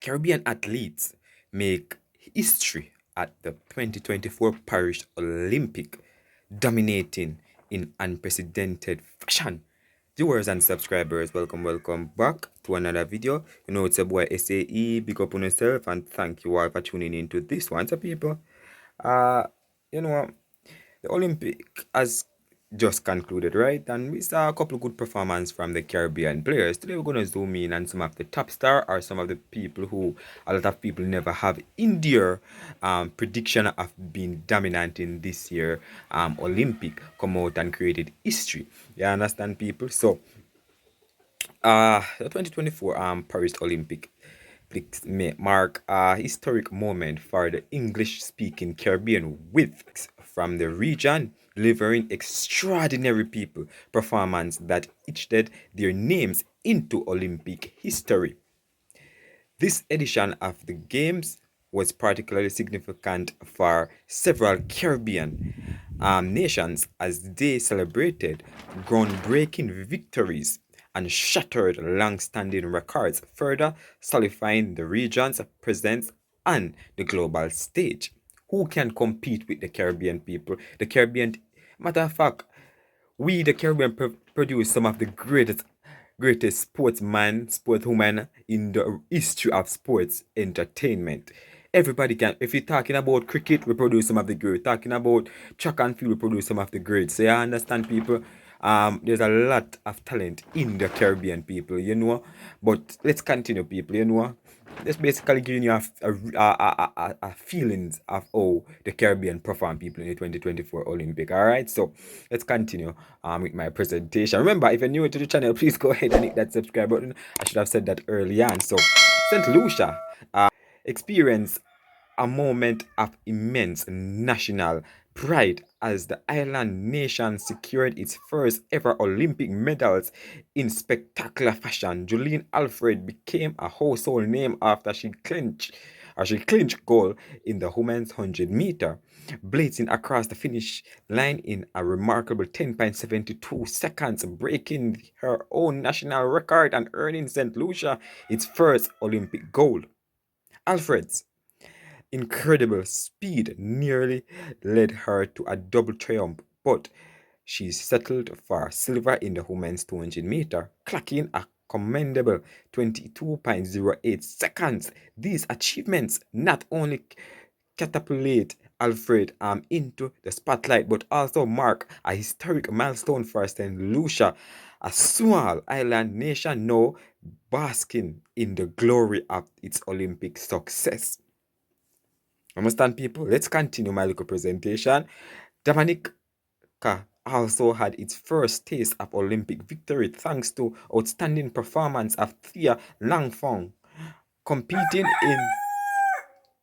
Caribbean athletes make history at the 2024 Paris Olympic, dominating in unprecedented fashion. Viewers and subscribers, welcome back to another video. You know, it's a boy SAE, big up on yourself, and thank you all for tuning into this one. So, people, uh, you know, the Olympic has just concluded, right? And we saw a couple of good performances from the Caribbean players. Today we're gonna zoom in on some of the top star or some of the people who a lot of people never have in their prediction of being dominant in this year Olympic come out and created history. You understand, people? So the 2024 Paris Olympic may mark a historic moment for the English-speaking Caribbean with from the region delivering extraordinary people performance that etched their names into Olympic history. This edition of the Games was particularly significant for several Caribbean nations as they celebrated groundbreaking victories and shattered long-standing records, further solidifying the region's presence on the global stage. Who can compete with the Caribbean people? The Caribbean, matter of fact, we the Caribbean produce some of the greatest sportswoman in the history of sports entertainment. Everybody can. If you're talking about cricket, we produce some of the great. Talking about track and field, we produce some of the great. So I understand, people. There's a lot of talent in the Caribbean people, you know. But let's continue, people, you know. That's basically giving you a feelings of how the Caribbean perform people in the 2024 Olympic. All right, so let's continue with my presentation. Remember, if you're new to the channel, please go ahead and hit that subscribe button. I should have said that early on. So St. Lucia experienced a moment of immense national pride as the island nation secured its first ever Olympic medals in spectacular fashion. Julien Alfred became a household name after she clinched gold in the women's 100 meter, blazing across the finish line in a remarkable 10.72 seconds, breaking her own national record and earning St. Lucia its first Olympic gold. Alfred's incredible speed nearly led her to a double triumph, but she settled for silver in the women's 200 meter, clocking a commendable 22.08 seconds. These achievements not only catapulate Alfred into the spotlight, but also mark a historic milestone for St. Lucia, a small island nation now basking in the glory of its Olympic success. Understand, people? Let's continue my little presentation. Dominica also had its first taste of Olympic victory thanks to outstanding performance of Thea Langfong competing in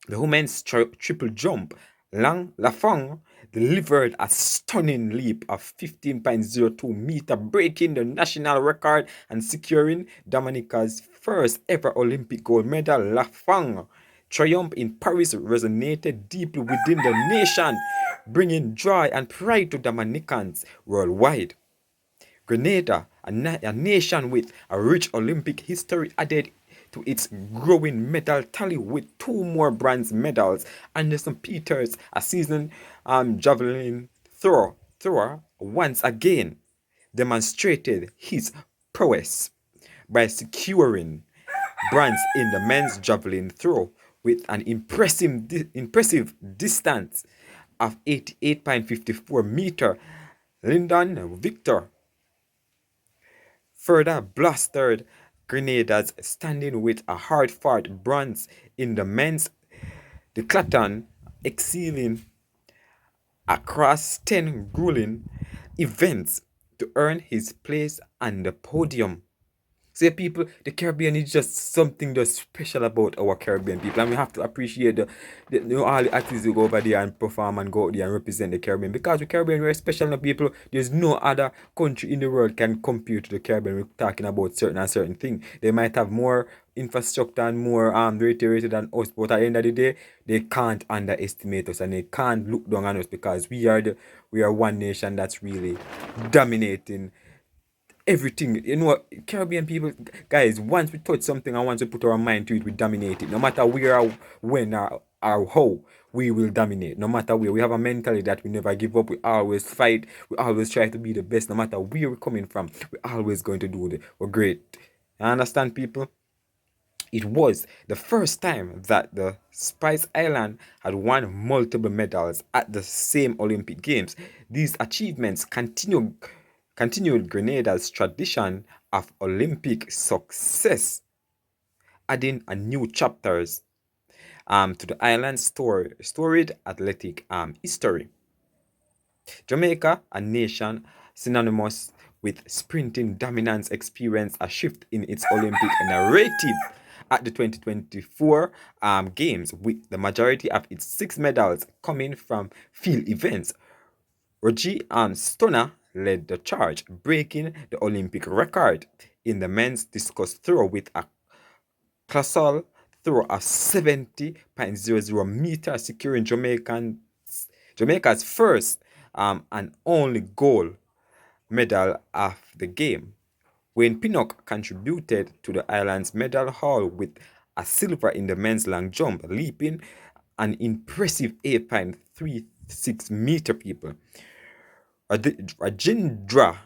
the women's triple jump. Lafong delivered a stunning leap of 15.02 meter, breaking the national record and securing Dominica's first ever Olympic gold medal. Lafong triumph in Paris resonated deeply within the nation, bringing joy and pride to Dominicans worldwide. Grenada, a nation with a rich Olympic history, added to its growing medal tally with 2 more bronze medals. Anderson Peters, a seasoned javelin thrower, once again demonstrated his prowess by securing bronze in the men's javelin throw with an impressive distance of 88.54 meter. Lyndon Victor further blustered Grenada's standing with a hard-fought bronze in the men's decathlon, excelling across 10 grueling events to earn his place on the podium. So people, the Caribbean is just something that's special about our Caribbean people, and we have to appreciate all the athletes who go over there and perform and go out there and represent the Caribbean, because the Caribbean, we're special people. There's no other country in the world can compare to the Caribbean. We're talking about certain things. They might have more infrastructure and more rated than us, but at the end of the day, they can't underestimate us and they can't look down on us, because we are one nation that's really dominating everything. You know, Caribbean people, guys, once we touch something and once we put our mind to it, we dominate it. No matter where, or when, or how, we will dominate. No matter where. We have a mentality that we never give up. We always fight. We always try to be the best. No matter where we're coming from, we're always going to do it. We're great. You understand, people? It was the first time that the Spice Island had won multiple medals at the same Olympic Games. These achievements continued Grenada's tradition of Olympic success, adding a new chapters to the island's storied athletic history. Jamaica, a nation synonymous with sprinting dominance, experienced a shift in its Olympic narrative at the 2024 Games, with the majority of its 6 medals coming from field events. Roger Stoner led the charge, breaking the Olympic record in the men's discus throw with a colossal throw of 70.00 meters, securing Jamaica's first and only gold medal of the game. Wayne Pinnock contributed to the island's medal haul with a silver in the men's long jump, leaping an impressive 8.36 meter, people. Rajendra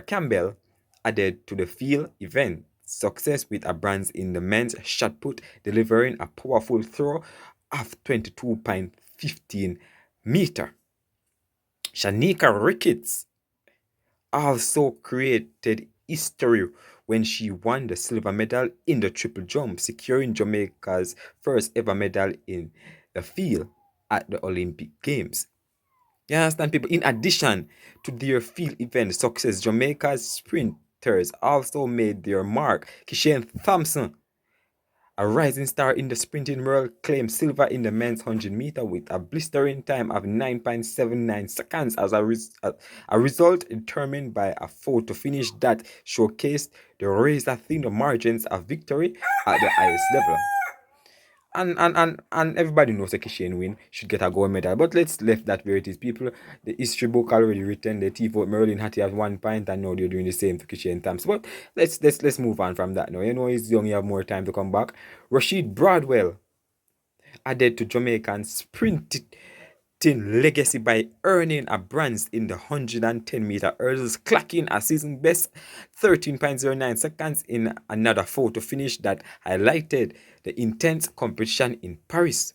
Campbell added to the field event success with a bronze in the men's shot put, delivering a powerful throw of 22.15 meter. Shanika Ricketts also created history when she won the silver medal in the triple jump, securing Jamaica's first ever medal in the field at the Olympic Games. You understand, people? In addition to their field event success, Jamaica's sprinters also made their mark. Kishane Thompson, a rising star in the sprinting world, claimed silver in the men's 100-meter with a blistering time of 9.79 seconds as a result determined by a photo finish that showcased the razor-thin margins of victory at the highest level. And everybody knows that Kishane win should get a gold medal. But let's left that where it is. People, the history book already written. The thief out Merlin Hattie at 1 point, and now they're doing the same to Kishane Thompson. But let's move on from that now. You know he's young, you have more time to come back. Rashid Broadwell added to Jamaican sprinting legacy by earning a bronze in the 110-meter hurdles, clocking a season best 13.09 seconds in another photo finish that highlighted the intense competition in Paris.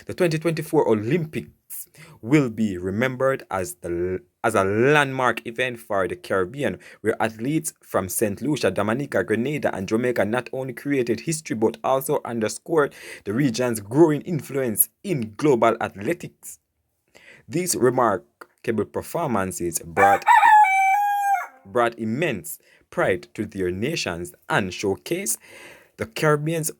The 2024 Olympics will be remembered as a landmark event for the Caribbean, where athletes from St. Lucia, Dominica, Grenada, and Jamaica not only created history but also underscored the region's growing influence in global athletics. These remarkable performances brought immense pride to their nations and showcased the Caribbean's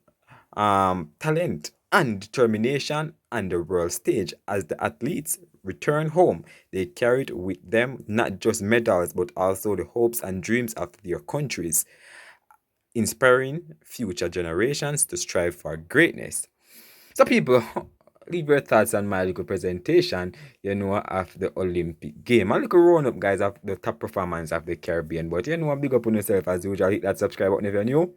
talent and determination on the world stage. As the athletes returned home, they carried with them not just medals but also the hopes and dreams of their countries, inspiring future generations to strive for greatness. So, people, leave your thoughts on my little presentation, of the Olympic game. A little round up, guys, of the top performance of the Caribbean. But big up on yourself as usual. Hit that subscribe button if you're new.